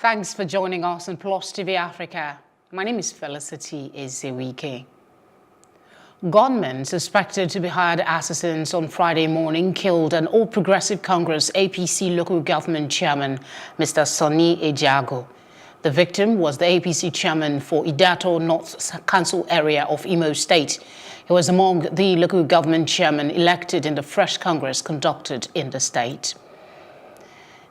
Thanks for joining us on Plus TV Africa. My name is Felicity Ezewike. Gunmen suspected to be hired assassins on Friday morning killed an All Progressive Congress APC local government chairman, Mr. Sonny Ejiago. The victim was the APC chairman for Idato North Council area of Imo State. He was among the local government chairmen elected in the fresh Congress conducted in the state.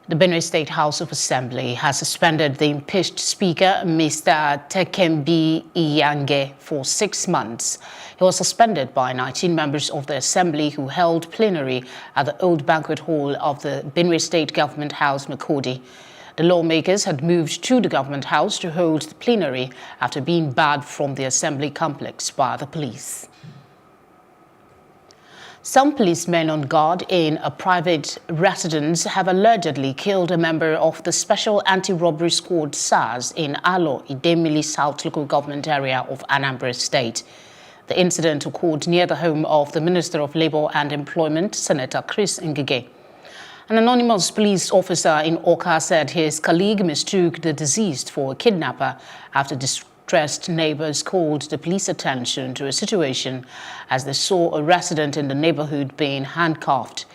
The Benue State House of Assembly has suspended the impeached Speaker, Mr. Tekembi Iyange, for 6 months. He was suspended by 19 members of the Assembly who held plenary at the Old Banquet Hall of the Benue State Government House, Makurdi. The lawmakers had moved to the Government House to hold the plenary after being barred from the Assembly complex by the police. Some policemen on guard in a private residence have allegedly killed a member of the Special Anti-Robbery Squad SARS in Alo, Idemili South local government area of Anambra State. The incident occurred near the home of the Minister of Labour and Employment, Senator Chris Ngige. An anonymous police officer in Oka said his colleague mistook the deceased for a kidnapper after distressed neighbors called the police attention to a situation as they saw a resident in the neighborhood being handcuffed.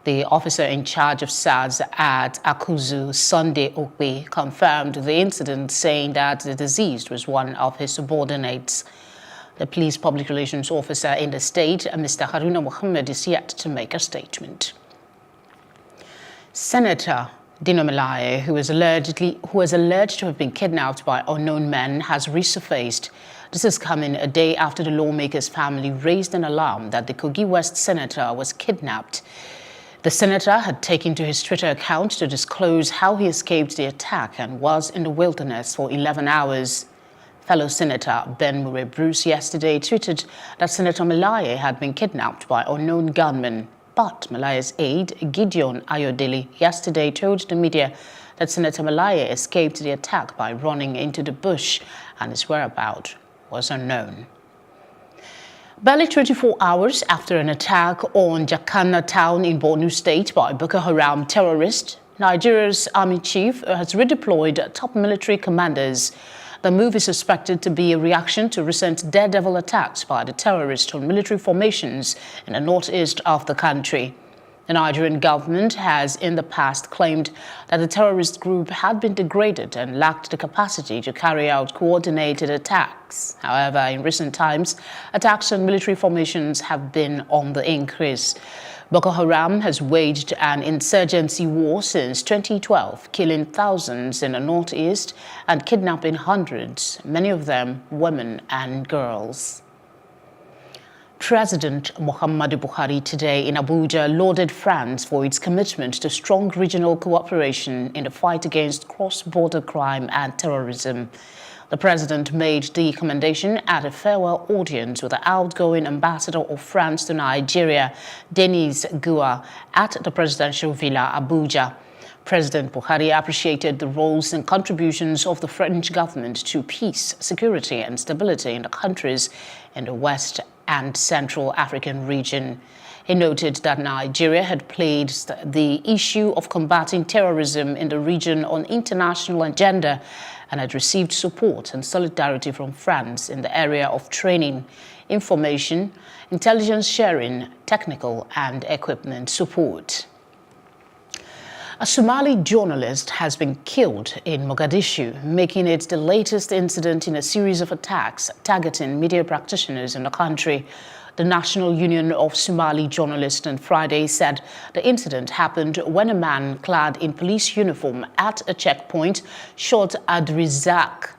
The officer in charge of SARS at Akuzu, Sunday Okwe, confirmed the incident, saying that the deceased was one of his subordinates. The police public relations officer in the state, Mr. Haruna Mohammed, is yet to make a statement. Senator Dino Melaye, who was alleged to have been kidnapped by unknown men, has resurfaced. This is coming a day after the lawmaker's family raised an alarm that the Kogi West senator was kidnapped. The senator had taken to his Twitter account to disclose how he escaped the attack and was in the wilderness for 11 hours. Fellow Senator Ben Murray Bruce yesterday tweeted that Senator Melaye had been kidnapped by unknown gunmen. But Malaye's aide, Gideon Ayodele, yesterday told the media that Senator Melaye escaped the attack by running into the bush and his whereabouts was unknown. Barely 24 hours after an attack on Jakana town in Borno State by Boko Haram terrorists, Nigeria's army chief has redeployed top military commanders. The move is suspected to be a reaction to recent daredevil attacks by the terrorists on military formations in the northeast of the country. The Nigerian government has in the past claimed that the terrorist group had been degraded and lacked the capacity to carry out coordinated attacks. However, in recent times, attacks on military formations have been on the increase. Boko Haram has waged an insurgency war since 2012, killing thousands in the northeast and kidnapping hundreds, many of them women and girls. President Muhammadu Buhari today in Abuja lauded France for its commitment to strong regional cooperation in the fight against cross-border crime and terrorism. The president made the commendation at a farewell audience with the outgoing ambassador of France to Nigeria, Denis Gua, at the presidential villa, Abuja. President Buhari appreciated the roles and contributions of the French government to peace, security and stability in the countries in the West and Central African region. He noted that Nigeria had placed the issue of combating terrorism in the region on international agenda and had received support and solidarity from France in the area of training, information, intelligence sharing, technical and equipment support. A Somali journalist has been killed in Mogadishu, making it the latest incident in a series of attacks targeting media practitioners in the country. The National Union of Somali Journalists on Friday said the incident happened when a man clad in police uniform at a checkpoint shot Adrizak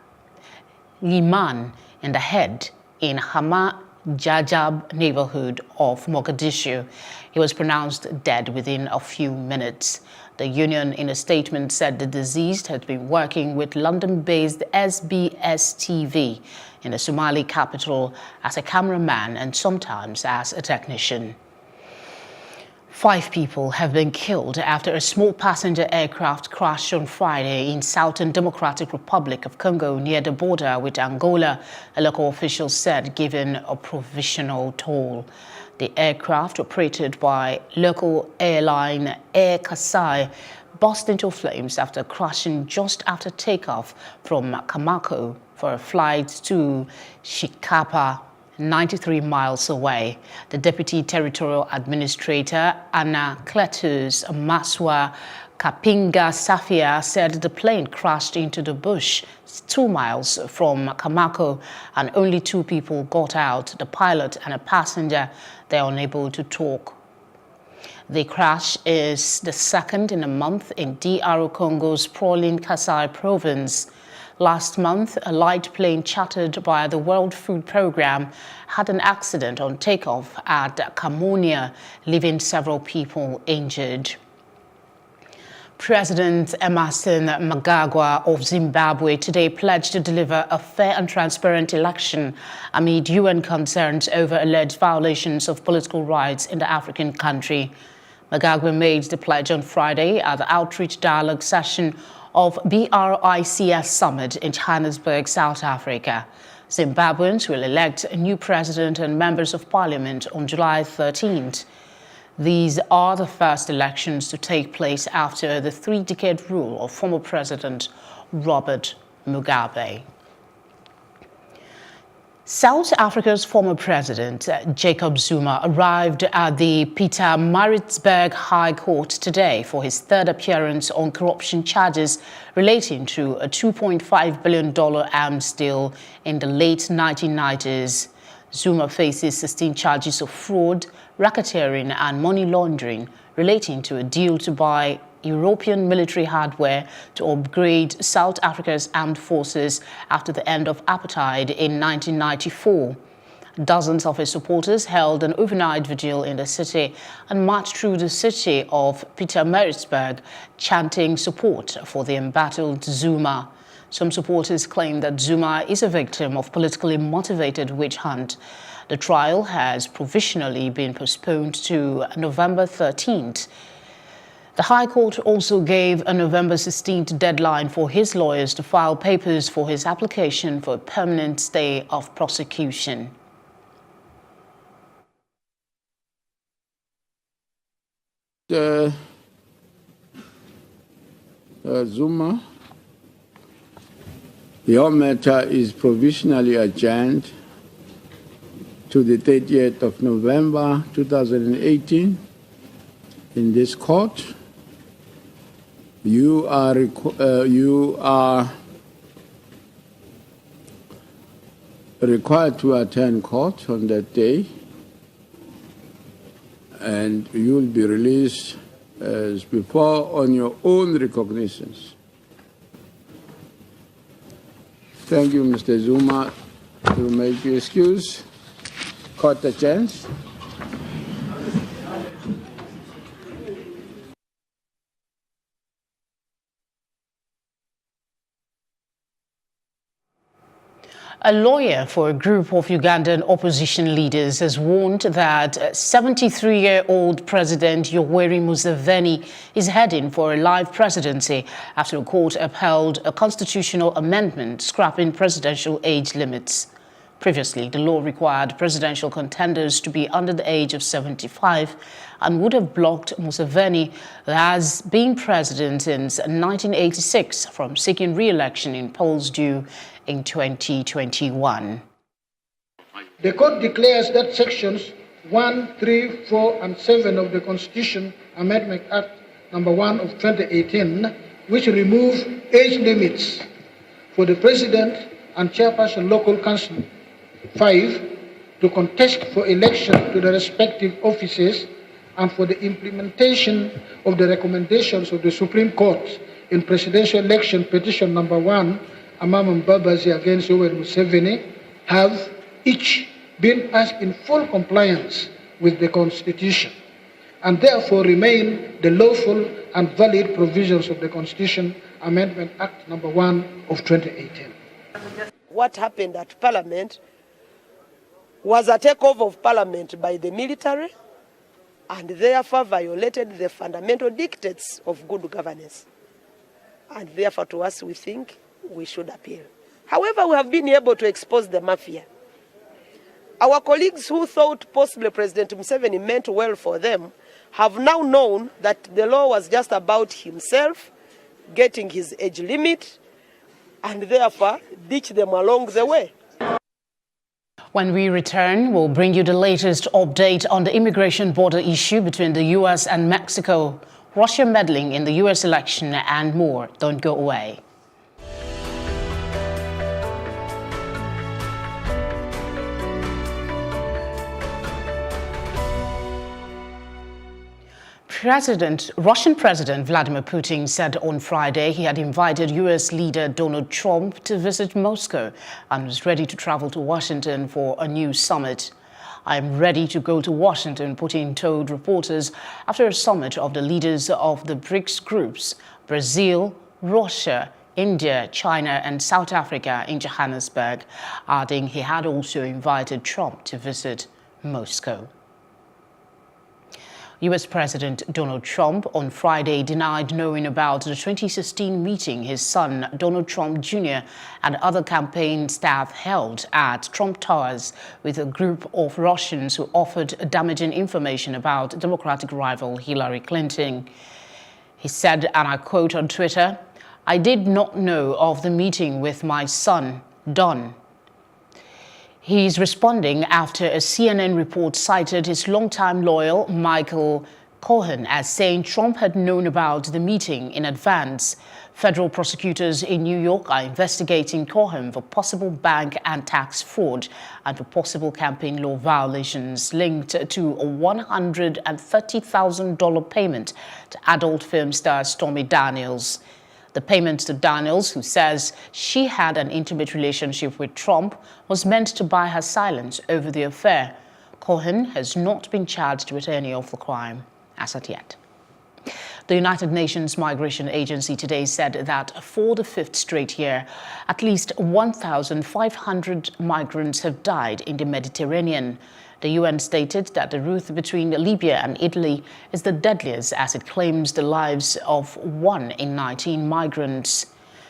Liman in the head in Hama Jajab neighborhood of Mogadishu. He was pronounced dead within a few minutes. The union in a statement said the deceased had been working with London-based SBS TV in the Somali capital as a cameraman and sometimes as a technician. 5 people have been killed after a small passenger aircraft crashed on Friday in Southern Democratic Republic of Congo near the border with Angola, a local official said, given a provisional toll. The aircraft, operated by local airline Air Kasai, burst into flames after crashing just after takeoff from Kamako for a flight to Shikapa, 93 miles away. The Deputy Territorial Administrator, Anna Cletus Maswa Kapinga Safia, said the plane crashed into the bush 2 miles from Kamako and only 2 people got out, the pilot and a passenger. They are unable to talk. The crash is the second in a month in DR Congo's sprawling Kasai province. Last month, a light plane chartered by the World Food Programme had an accident on takeoff at Kamonia, leaving several people injured. President Emerson Mnangagwa of Zimbabwe today pledged to deliver a fair and transparent election amid UN concerns over alleged violations of political rights in the African country. Mnangagwa made the pledge on Friday at the Outreach Dialogue session of BRICS Summit in Johannesburg, South Africa. Zimbabweans will elect a new president and members of parliament on July 13th. These are the first elections to take place after the 3-decade rule of former President Robert Mugabe. South Africa's former president, Jacob Zuma, arrived at the Pietermaritzburg High Court today for his third appearance on corruption charges relating to a $2.5 billion arms deal in the late 1990s. Zuma faces 16 charges of fraud, racketeering and money laundering relating to a deal to buy European military hardware to upgrade South Africa's armed forces after the end of apartheid in 1994. Dozens of his supporters held an overnight vigil in the city and marched through the city of Pietermaritzburg, chanting support for the embattled Zuma. Some supporters claim that Zuma is a victim of politically motivated witch hunt. The trial has provisionally been postponed to November 13th. The High Court also gave a November 16th deadline for his lawyers to file papers for his application for a permanent stay of prosecution. Zuma, your matter is provisionally adjourned to the 30th of November 2018 in this court. You are required to attend court on that day, and you will be released as before on your own recognitions. Thank you, Mr. Zuma. To make your excuse, court adjourns. A lawyer for a group of Ugandan opposition leaders has warned that 73-year-old President Yoweri Museveni is heading for a life presidency after a court upheld a constitutional amendment scrapping presidential age limits. Previously, the law required presidential contenders to be under the age of 75 and would have blocked Museveni, who has been president since 1986, from seeking re-election in polls due in 2021. The court declares that sections 1, 3, 4, and 7 of the Constitution Amendment Act No. 1 of 2018, which remove age limits for the President and Chairperson Local Council, 5, to contest for election to the respective offices and for the implementation of the recommendations of the Supreme Court in Presidential Election Petition No. 1, Amama Mbabazi against Yoweri Museveni, have each been passed in full compliance with the Constitution and therefore remain the lawful and valid provisions of the Constitution Amendment Act No. 1 of 2018. What happened at Parliament was a takeover of Parliament by the military and therefore violated the fundamental dictates of good governance. And therefore, to us, we think we should appeal. However, we have been able to expose the mafia. Our colleagues who thought possibly President Museveni meant well for them have now known that the law was just about himself getting his age limit and therefore ditch them along the way. When we return, we'll bring you the latest update on the immigration border issue between the U.S. and Mexico, Russia meddling in the U.S. election, and more. Don't go away. Russian President Vladimir Putin said on Friday he had invited U.S. leader Donald Trump to visit Moscow and was ready to travel to Washington for a new summit. "I am ready to go to Washington," Putin told reporters after a summit of the leaders of the BRICS groups, Brazil, Russia, India, China and South Africa in Johannesburg, adding he had also invited Trump to visit Moscow. U.S. President Donald Trump on Friday denied knowing about the 2016 meeting his son, Donald Trump Jr., and other campaign staff held at Trump Towers with a group of Russians who offered damaging information about Democratic rival Hillary Clinton. He said, and I quote on Twitter, "I did not know of the meeting with my son, Don." He's responding after a CNN report cited his longtime loyal Michael Cohen as saying Trump had known about the meeting in advance. Federal prosecutors in New York are investigating Cohen for possible bank and tax fraud and for possible campaign law violations linked to a $130,000 payment to adult film star Stormy Daniels. The payment to Daniels, who says she had an intimate relationship with Trump, was meant to buy her silence over the affair. Cohen has not been charged with any of the crime as of yet. The United Nations Migration Agency today said that for the fifth straight year, at least 1,500 migrants have died in the Mediterranean. The UN stated that the route between Libya and Italy is the deadliest as it claims the lives of 1 in 19 migrants.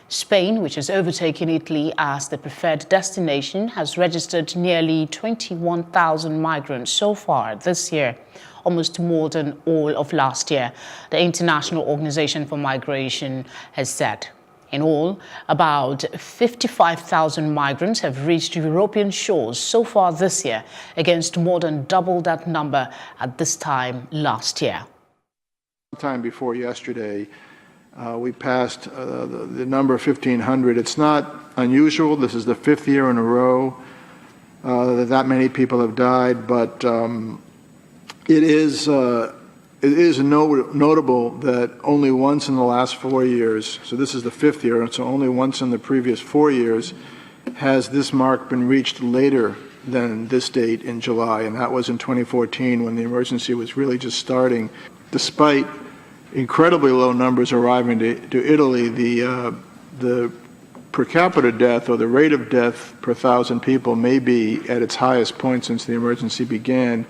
Spain, which has overtaken Italy as the preferred destination, has registered nearly 21,000 migrants so far this year, almost more than all of last year, the International Organization for Migration has said. In all, about 55,000 migrants have reached European shores so far this year, against more than double that number at this time last year. Time before yesterday, we passed the number 1,500. It's not unusual. This is the fifth year in a row that many people have died, but it is notable that only once in the last 4 years, so this is the fifth year, and so only once in the previous 4 years has this mark been reached later than this date in July, and that was in 2014 when the emergency was really just starting. Despite incredibly low numbers arriving to Italy, the per capita death, or the rate of death per 1,000 people, may be at its highest point since the emergency began.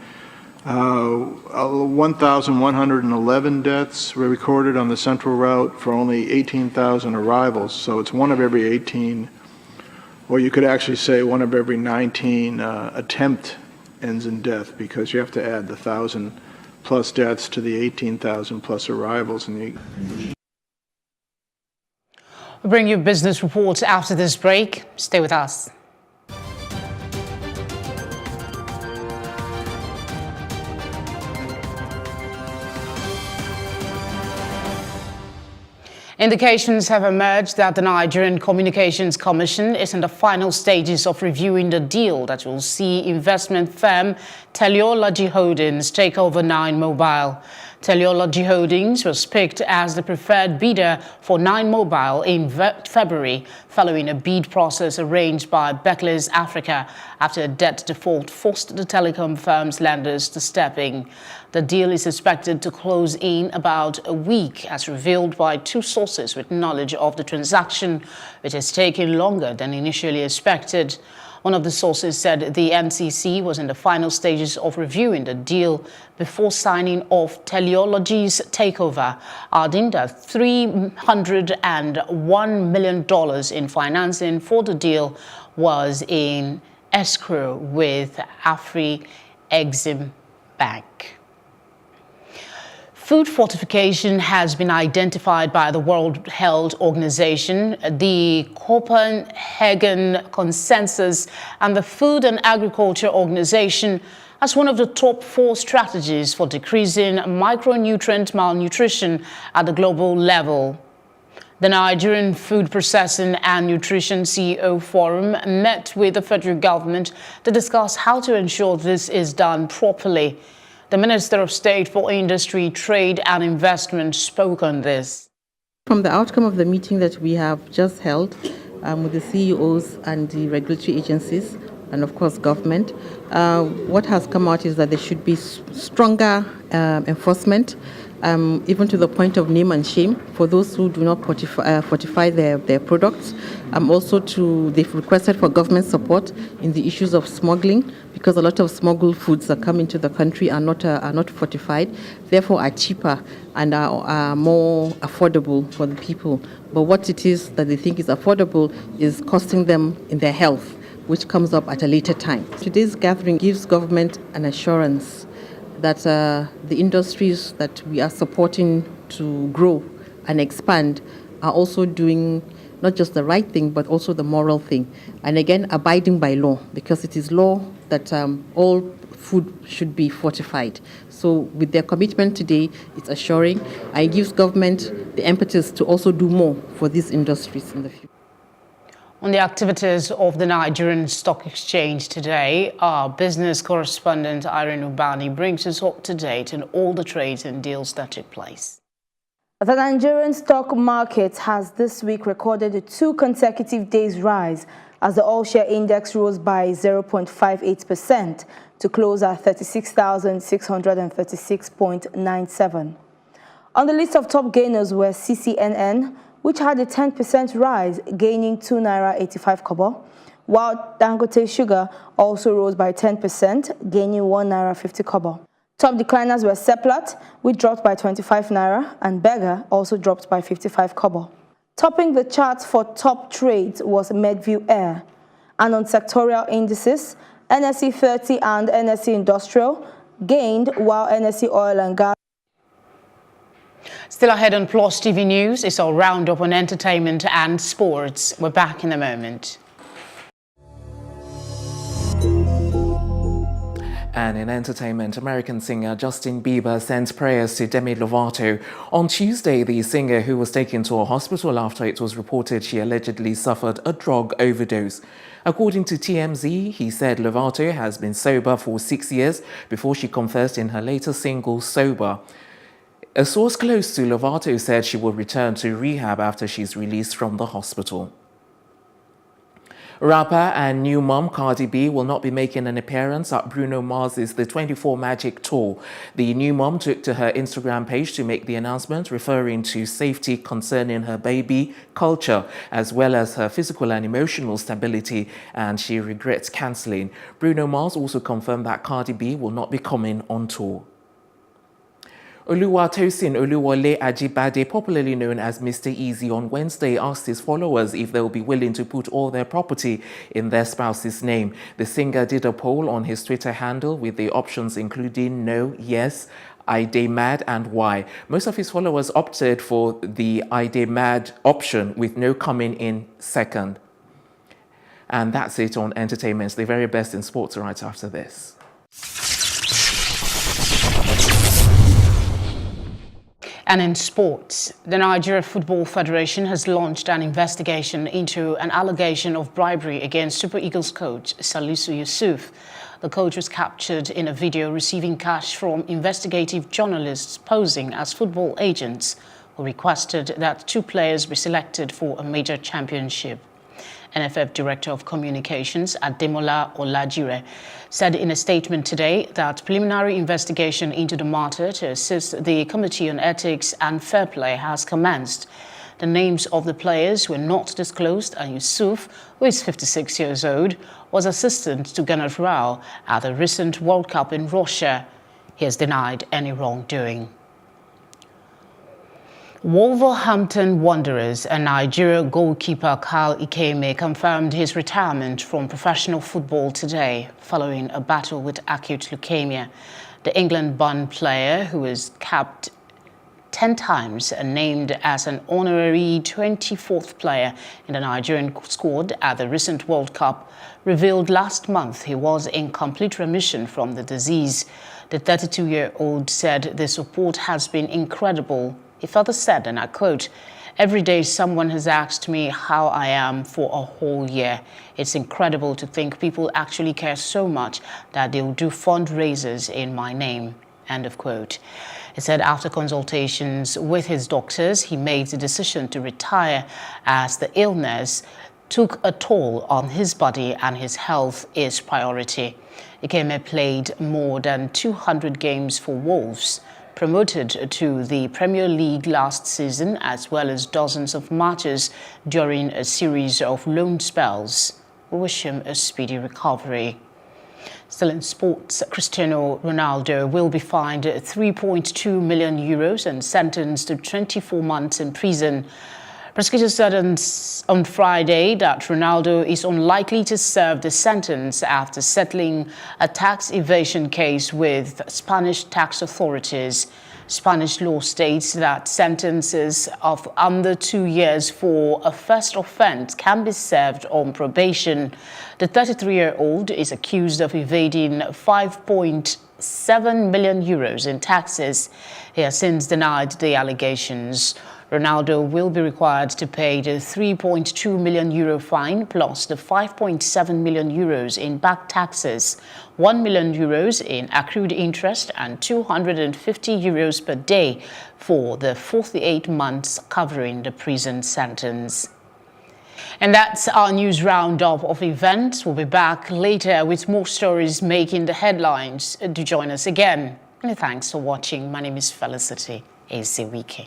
1,111 deaths were recorded on the central route for only 18,000 arrivals. So it's 1 of every 18, or you could actually say 1 of every 19 attempt ends in death, because you have to add the 1,000 plus deaths to the 18,000 plus arrivals. We'll bring you business reports after this break. Stay with us. Indications have emerged that the Nigerian Communications Commission is in the final stages of reviewing the deal that will see investment firm Teleology Holdings take over 9 Mobile. Teleology Holdings was picked as the preferred bidder for 9 Mobile in February, following a bid process arranged by Barclays Africa after a debt default forced the telecom firm's lenders to step in. The deal is expected to close in about a week, as revealed by 2 sources with knowledge of the transaction, which has taken longer than initially expected. One of the sources said the NCC was in the final stages of reviewing the deal before signing off Teleology's takeover, adding that $301 million in financing for the deal was in escrow with Afri-Exim Bank. Food fortification has been identified by the World Health Organization, the Copenhagen Consensus, and the Food and Agriculture Organization as one of the top 4 strategies for decreasing micronutrient malnutrition at the global level. The Nigerian Food Processing and Nutrition CEO Forum met with the federal government to discuss how to ensure this is done properly. The Minister of State for Industry, Trade and Investment spoke on this. From the outcome of the meeting that we have just held with the CEOs and the regulatory agencies and of course government, what has come out is that there should be stronger enforcement, even to the point of name and shame for those who do not fortify their products. They've requested for government support in the issues of smuggling, because a lot of smuggled foods that come into the country are not fortified, therefore are cheaper and are more affordable for the people. But what it is that they think is affordable is costing them in their health, which comes up at a later time. Today's gathering gives government an assurance that the industries that we are supporting to grow and expand are also doing not just the right thing, but also the moral thing. And again, abiding by law, because it is law that all food should be fortified. So with their commitment today, it's assuring, and it gives government the impetus to also do more for these industries in the future. On the activities of the Nigerian Stock Exchange today, our business correspondent Irene Ubani brings us up to date on all the trades and deals that took place. The Nigerian stock market has this week recorded a 2 consecutive days rise as the all-share index rose by 0.58% to close at 36,636.97. On the list of top gainers were CCNN, which had a 10% rise, gaining 2 naira 85 kobo, while Dangote Sugar also rose by 10%, gaining 1 naira 50 kobo. Top decliners were Seplat, which dropped by 25 naira, and Berger also dropped by 55 kobo. Topping the charts for top trades was Medview Air. And on sectorial indices, NSE 30 and NSE Industrial gained, while NSE Oil and Gas. Still ahead on Plus TV News is our roundup on entertainment and sports. We're back in a moment. And in entertainment, American singer Justin Bieber sends prayers to Demi Lovato. On Tuesday, the singer, who was taken to a hospital after it was reported she allegedly suffered a drug overdose. According to TMZ, he said Lovato has been sober for 6 years before she confessed in her latest single, Sober. A source close to Lovato said she will return to rehab after she's released from the hospital. Rapper and new mom Cardi B will not be making an appearance at Bruno Mars's The 24 Magic Tour. The new mom took to her Instagram page to make the announcement, referring to safety concerning her baby, culture, as well as her physical and emotional stability, and she regrets cancelling. Bruno Mars also confirmed that Cardi B will not be coming on tour. Oluwatosin Oluwole Ajibade, popularly known as Mr. Easy, on Wednesday asked his followers if they will be willing to put all their property in their spouse's name. The singer did a poll on his Twitter handle with the options including no, yes, I dey mad, and why. Most of his followers opted for the I dey mad option, with no coming in second. And that's it on entertainment. The very best in sports right after this. And in sports, the Nigeria Football Federation has launched an investigation into an allegation of bribery against Super Eagles coach Salisu Yusuf. The coach was captured in a video receiving cash from investigative journalists posing as football agents who requested that 2 players be selected for a major championship. NFF Director of Communications Ademola Olajire said in a statement today that preliminary investigation into the matter to assist the Committee on Ethics and Fair Play has commenced. The names of the players were not disclosed, and Yusuf, who is 56 years old, was assistant to Gernot Rau at the recent World Cup in Russia. He has denied any wrongdoing. Wolverhampton Wanderers and Nigeria goalkeeper Kyle Ikeme confirmed his retirement from professional football today following a battle with acute leukemia. The England-born player, who was capped 10 times and named as an honorary 24th player in the Nigerian squad at the recent World Cup, revealed last month he was in complete remission from the disease. The 32-year-old said the support has been incredible. He further said, and I quote, "Every day someone has asked me how I am for a whole year. It's incredible to think people actually care so much that they'll do fundraisers in my name." End of quote. He said after consultations with his doctors, he made the decision to retire as the illness took a toll on his body and his health is priority. Ikeme played more than 200 games for Wolves, promoted to the Premier League last season, as well as dozens of matches during a series of loan spells. We wish him a speedy recovery. Still in sports, Cristiano Ronaldo will be fined €3.2 million and sentenced to 24 months in prison. Prosecutors said on Friday that Ronaldo is unlikely to serve the sentence after settling a tax evasion case with Spanish tax authorities. Spanish law states that sentences of under 2 years for a first offense can be served on probation. The 33-year-old is accused of evading €5.7 million in taxes. He has since denied the allegations. Ronaldo will be required to pay the €3.2 million fine plus the €5.7 million in back taxes, €1 million in accrued interest, and €250 per day for the 48 months covering the prison sentence. And that's our news roundup of events. We'll be back later with more stories making the headlines. Do join us again. And thanks for watching. My name is Felicity Ezewike.